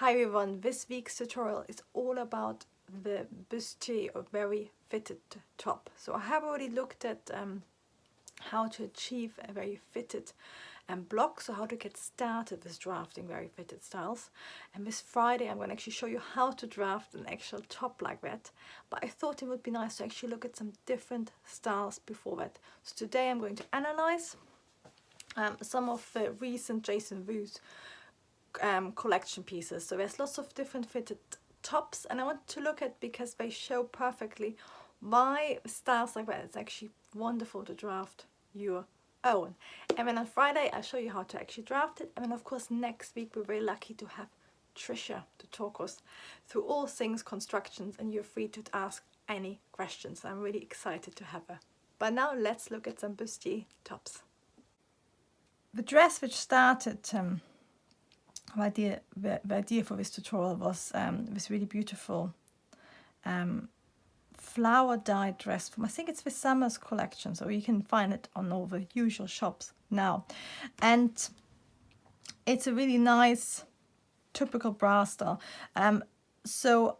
Hi everyone, this week's tutorial is all about the bustier or very fitted top. So I have already looked at how to achieve a very fitted block, so how to get started with drafting very fitted styles. And this Friday I'm going to actually show you how to draft an actual top like that. But I thought it would be nice to actually look at some different styles before that. So today I'm going to analyze some of the recent Jason Wu's collection pieces. So there's lots of different fitted tops, and I want to look at because they show perfectly why styles like that it's actually wonderful to draft your own. And then on Friday I'll show you how to actually draft it, and then of course next week we're very lucky to have Trisha to talk us through all things constructions, and you're free to ask any questions. I'm really excited to have her. But now let's look at some bustier tops. The dress which started the idea for this tutorial was this really beautiful flower dyed dress from, I think it's the summer's collection, so you can find it on all the usual shops now, and it's a really nice typical bra style. So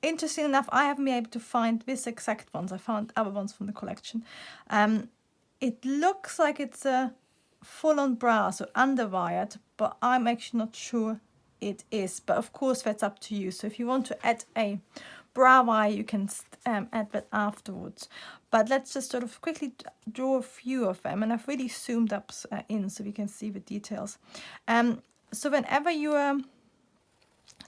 interesting enough, I haven't been able to find this exact ones. I found other ones from the collection. It looks like it's a full-on bra, so underwired, but I'm actually not sure it is. But of course that's up to you. So if you want to add a bra wire, you can add that afterwards. But let's just sort of quickly draw a few of them, and I've really zoomed up in so we can see the details. So whenever you are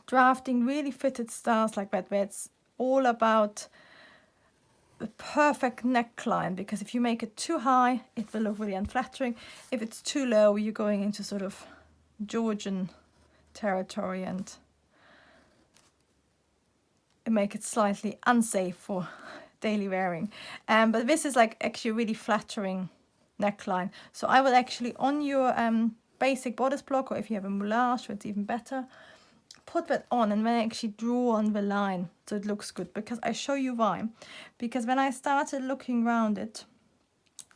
drafting really fitted styles like that, where it's all about the perfect neckline, because if you make it too high it will look really unflattering. If it's too low you're going into sort of Georgian territory and make it slightly unsafe for daily wearing. But this is like actually a really flattering neckline. So I will actually, on your basic bodice block, or if you have a moulage it's even better, put that on and then actually draw on the line so it looks good. Because I show you why. Because when I started looking around it,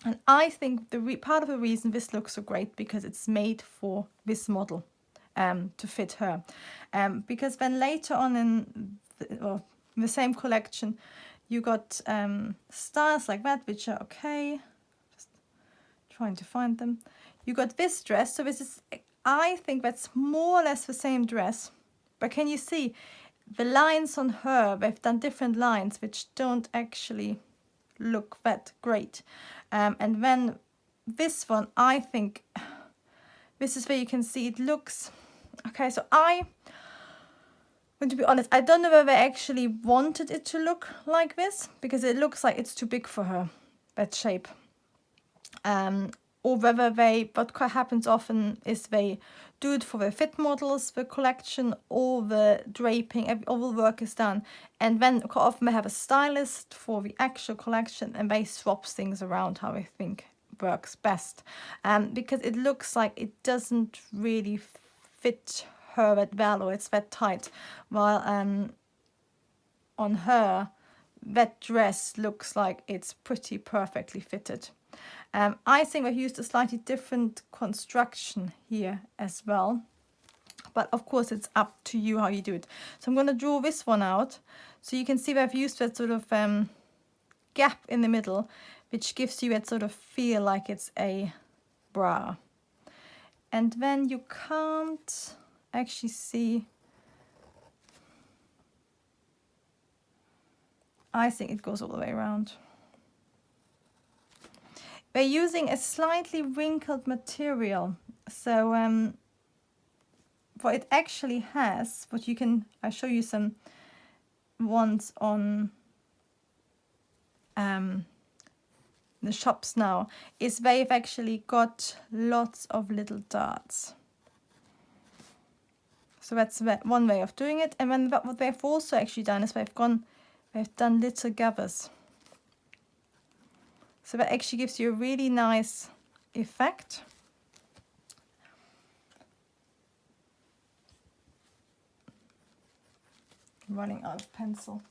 and I think the part of the reason this looks so great because it's made for this model to fit her. Because then later on in the same collection you got styles like that which are okay. Just trying to find them. You got this dress, so this is, I think that's more or less the same dress. But can you see the lines on her? They've done different lines which don't actually look that great. And then this one, I think, this is where you can see it looks... Okay, so I'm going to be honest, I don't know whether they actually wanted it to look like this, because it looks like it's too big for her, that shape. Or whether what happens often is they do it for the fit models, the collection, all the draping, all the work is done. And then quite often they have a stylist for the actual collection and they swap things around how they think works best. Because it looks like it doesn't really fit her that well, or it's that tight. While on her, that dress looks like it's pretty perfectly fitted. I think I've used a slightly different construction here as well, but of course it's up to you how you do it. So I'm going to draw this one out, so you can see that I've used that sort of gap in the middle, which gives you that sort of feel like it's a bra. And then you can't actually see, I think it goes all the way around. We're using a slightly wrinkled material, so what it actually has, what you can, I'll show you some ones on the shops now, is they've actually got lots of little darts. So that's one way of doing it. And then what they've also actually done is they've done little gathers. So that actually gives you a really nice effect. I'm running out of pencil.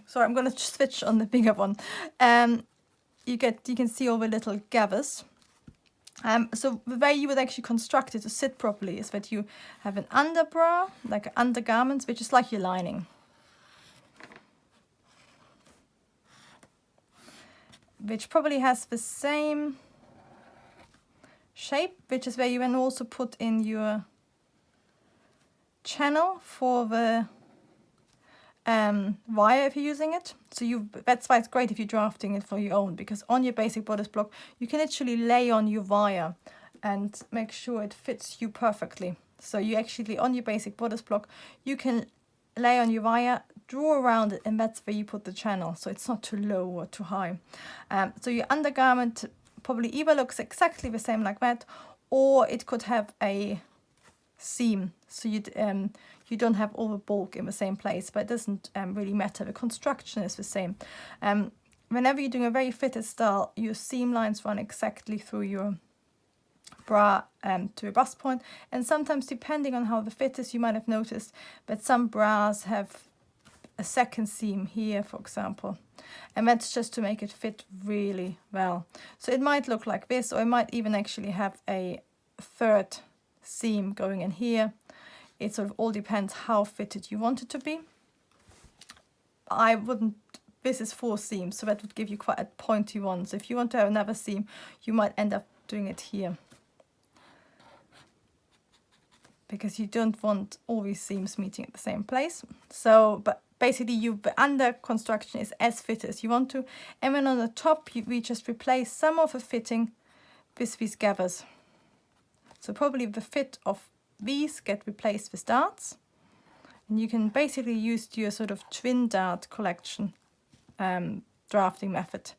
Sorry, I'm going to switch on the bigger one. You can see all the little gathers. So the way you would actually construct it to sit properly is that you have an underbra, like an undergarment, which is like your lining. Which probably has the same shape, which is where you can also put in your channel for the wire if you're using it. So that's why it's great if you're drafting it for your own, because on your basic bodice block you can actually lay on your wire and make sure it fits you perfectly. So you actually, on your basic bodice block, you can lay on your wire, draw around it, and that's where you put the channel, so it's not too low or too high. So your undergarment probably either looks exactly the same like that, or it could have a seam, so you don't have all the bulk in the same place, but it doesn't really matter. The construction is the same. Whenever you're doing a very fitted style, your seam lines run exactly through your bra to a bust point, and sometimes, depending on how the fit is, you might have noticed that some bras have a second seam here, for example, and that's just to make it fit really well. So it might look like this, or it might even actually have a third seam going in here. It sort of all depends how fitted you want it to be. I wouldn't, this is 4 seams, so that would give you quite a pointy one. So if you want to have another seam, you might end up doing it here, because you don't want all these seams meeting at the same place. So, but basically the under construction is as fit as you want to. And then on the top, we just replace some of the fitting with these gathers. So probably the fit of these get replaced with darts. And you can basically use your sort of twin dart collection drafting method.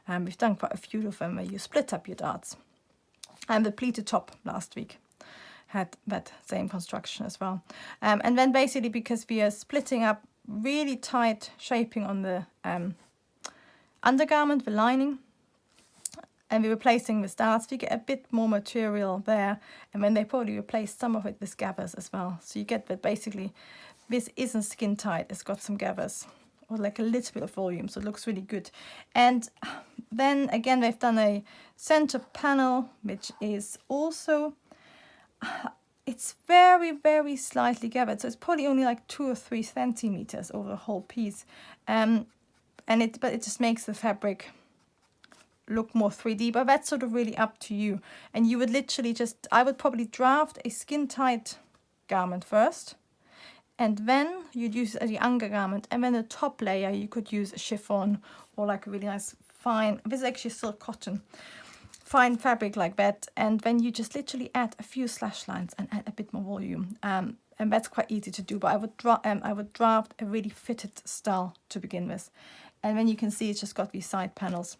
We've done quite a few of them where you split up your darts. And the pleated top last week had that same construction as well. And then basically, because we are splitting up really tight shaping on the undergarment, the lining, and we're replacing with darts, we get a bit more material there, and then they probably replace some of it with gathers as well. So you get that basically this isn't skin tight, it's got some gathers, or like a little bit of volume, so it looks really good. And then again, they've done a center panel, which is also, it's very, very slightly gathered, so it's probably only like 2 or 3 centimeters over the whole piece. But it just makes the fabric look more 3D, but that's sort of really up to you. And you would literally just, I would probably draft a skin tight garment first, and then you'd use it as your undergarment, and then the top layer you could use a chiffon or like a really nice fine, this is actually silk cotton, fine fabric like that, and then you just literally add a few slash lines and add a bit more volume. And that's quite easy to do, but I would draft a really fitted style to begin with. And then you can see it's just got these side panels.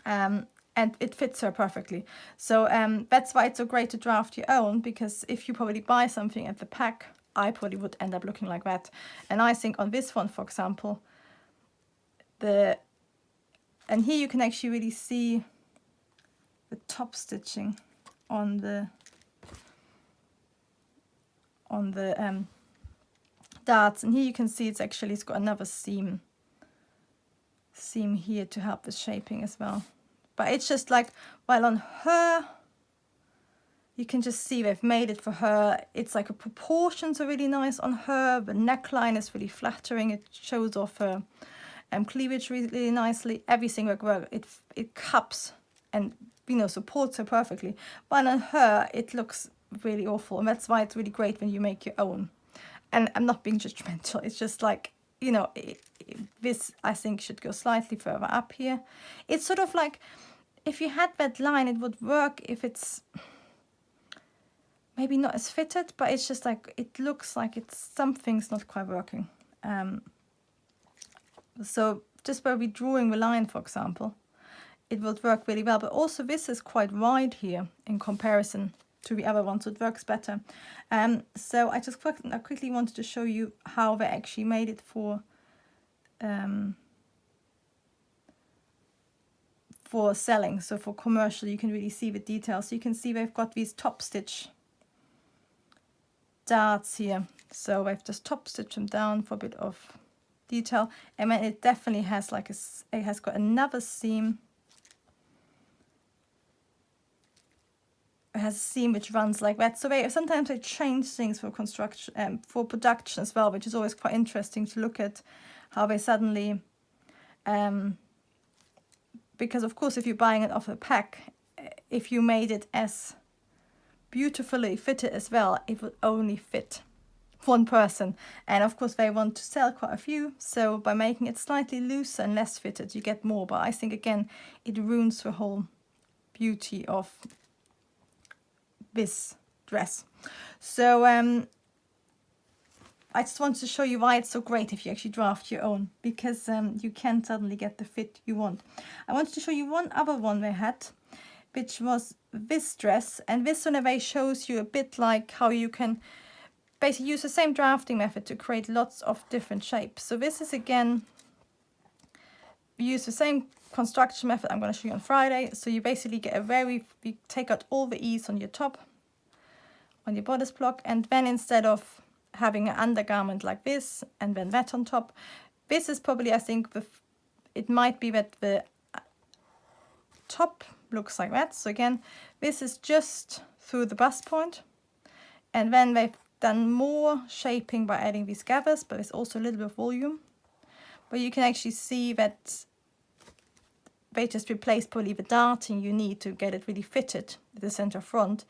And it fits her perfectly. So that's why it's so great to draft your own, because if you probably buy something at the pack, I probably would end up looking like that. And I think on this one, for example, and here you can actually really see the top stitching on the darts, and here you can see it's got another seam here to help with shaping as well. But it's just like, while on her, you can just see they've made it for her. It's like the proportions are really nice on her. The neckline is really flattering. It shows off her cleavage really nicely. Everything it cups and supports her perfectly. But on her, it looks really awful, and that's why it's really great when you make your own. And I'm not being judgmental. It's just like, this I think should go slightly further up here. It's sort of like, if you had that line, it would work if it's maybe not as fitted, but it's just like, it looks like something's not quite working. So just by redrawing the line, for example, it would work really well. But also this is quite wide here in comparison to the other one, so it works better. So I just quickly wanted to show you how they actually made it for selling. So for commercial, you can really see the details. So you can see they've got these top stitch darts here. So I've just top stitched them down for a bit of detail, and then it definitely has it has got another seam has a seam which runs like that. So sometimes they change things for construction, for production as well, which is always quite interesting to look at how they suddenly, because of course if you're buying it off a pack, if you made it as beautifully fitted as well, it would only fit one person, and of course they want to sell quite a few, so by making it slightly looser and less fitted you get more, but I think again it ruins the whole beauty of this dress. So I just want to show you why it's so great if you actually draft your own, because you can suddenly get the fit you want. I wanted to show you one other one they had, which was this dress, and this one away shows you a bit like how you can basically use the same drafting method to create lots of different shapes. So this is again, we use the same construction method I'm going to show you on Friday. So you basically get you take out all the ease on your top, on your bodice block, and then instead of having an undergarment like this and then that on top, this is probably, I think, it might be that the top looks like that. So again, this is just through the bust point, and then they've done more shaping by adding these gathers, but it's also a little bit of volume. But you can actually see that they just replaced probably the darting you need to get it really fitted with the center front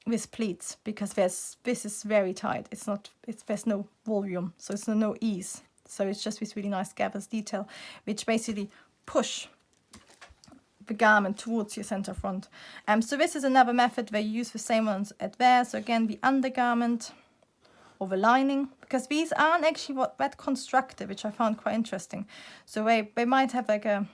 with pleats, because this is very tight. There's no volume, so it's no ease. So it's just this really nice gathers detail, which basically push the garment towards your center front. So this is another method where you use the same ones at there. So again, the undergarment or the lining, because these aren't actually that constructed, which I found quite interesting. So they might have like a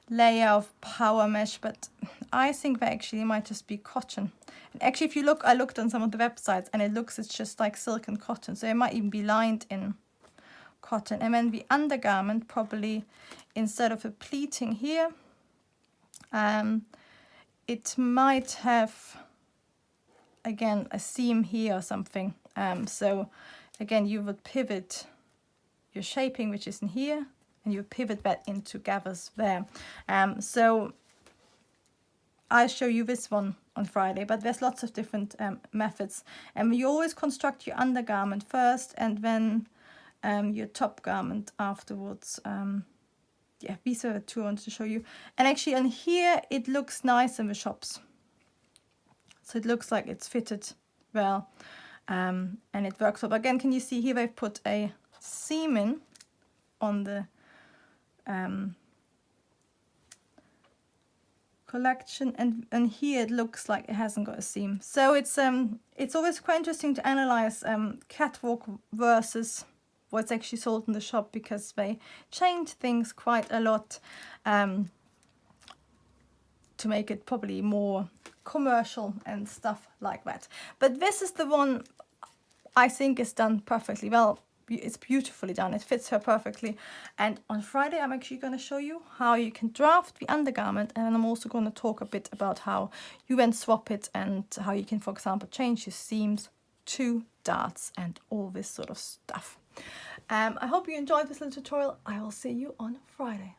layer of power mesh, but I think they actually might just be cotton. And actually, if you look, I looked on some of the websites and it's just like silk and cotton. So it might even be lined in cotton. And then the undergarment, probably instead of a pleating here, it might have again a seam here or something. So again, you would pivot your shaping, which is in here, and you pivot that into gathers there. So I'll show you this one on Friday, but there's lots of different methods. And you always construct your undergarment first and then your top garment afterwards. Yeah, these are the two I wanted to show you. And actually on here, it looks nice in the shops. So it looks like it's fitted well, and it works well. But again, can you see here they've put a seam in on the collection, and here it looks like it hasn't got a seam. So it's always quite interesting to analyze catwalk versus what's actually sold in the shop, because they change things quite a lot to make it probably more commercial and stuff like that. But this is the one I think is done perfectly well. It's beautifully done. It fits her perfectly. And on Friday, I'm actually going to show you how you can draft the undergarment, and I'm also going to talk a bit about how you then swap it and how you can, for example, change your seams to darts and all this sort of stuff. I hope you enjoyed this little tutorial. I will see you on Friday.